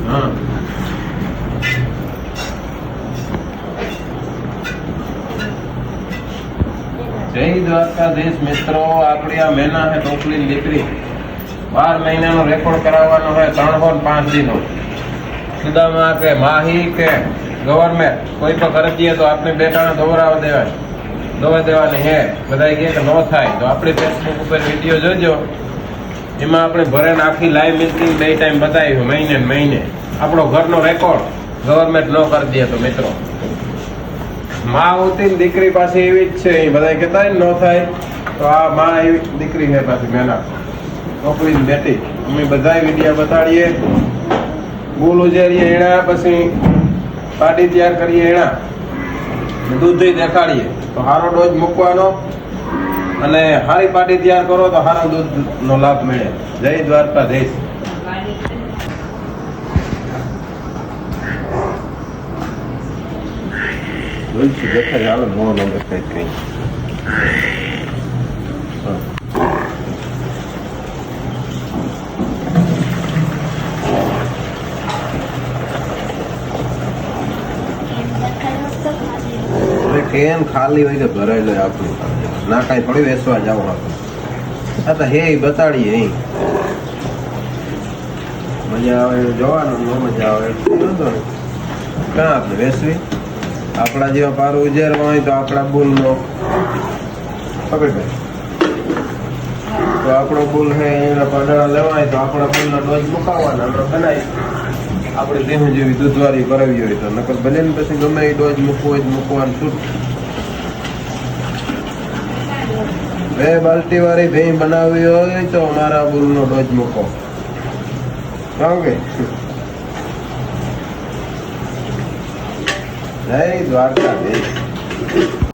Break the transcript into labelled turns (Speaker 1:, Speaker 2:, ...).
Speaker 1: हाँ जय द्वारकाधीश मित्रों, आपड़ी आ महीना है टोकली दीकरी 12 महीना नो रेकॉर्ड करावવાનો है 305 दिन सुदामा के माही के गवर्नमेंट कोई पर कर दिए तो आपने बेटा ने દવા દેવાની હે બધા કહે કે નો થાય તો આપણે ફેસબુક ઉપર વિડીયો જોજો, એમાં આપણે ભરેને આખી લાઈવ મિટિંગ 2 ટાઈમ બતાવ્યું મહિને ને મહિને આપણો ઘરનો રેકોર્ડ ગવર્નમેન્ટ નો કરી દે. તો મિત્રો માં હોતી દીકરી પાસે એવી જ છે, બધા કહેતા હોય નો થાય તો આ માં એવી દીકરી છે પાછી મહેનત છોકરીની બેટી. અમે બધા વિડીયો બતાડીએ, બોલ ઉજેરીએ એના, પછી પાડી તૈયાર કરીએ એના, દૂધ દેખાડીએ તો સારો ડોઝ મૂકવાનો અને સારી પાટી તૈયાર કરો તો સારો દૂધનો લાભ મળે. જય દ્વારકાધીશ. દેખાય હાલો નો દેખાય કઈ કેન ખાલી હોય તો ભરાઈ લે આપણું, ના કાંઈ થોડી વેચવા જાવ આપણે. આ તો હે બતાડીએ અહીં મજા આવે જોવાનું, ન મજા આવે વાંધો નહીં. ક્યાં આપણે વેચવી? આપણા જેવા પારું ઉજેરવા હોય તો આપણા બુલનો પકડ તો આપણો બુલ છે એના પાંદડા લેવા હોય તો આપણા બુલનો ડોઝ મુકાવવાના આપણે બનાવી આપણે દેહ જેવી દૂધવાળી કરાવી હોય તો, નકર ભલે ને પછી ગમે એ ડોઝ મૂકવો હોય મૂકવાનું છૂટ. 2 બાલટી વાળી ભેં બનાવવી હોય તો અમારા બુલનો ડોઝ મૂકો. ઓકે, જય દ્વારકાધીશ.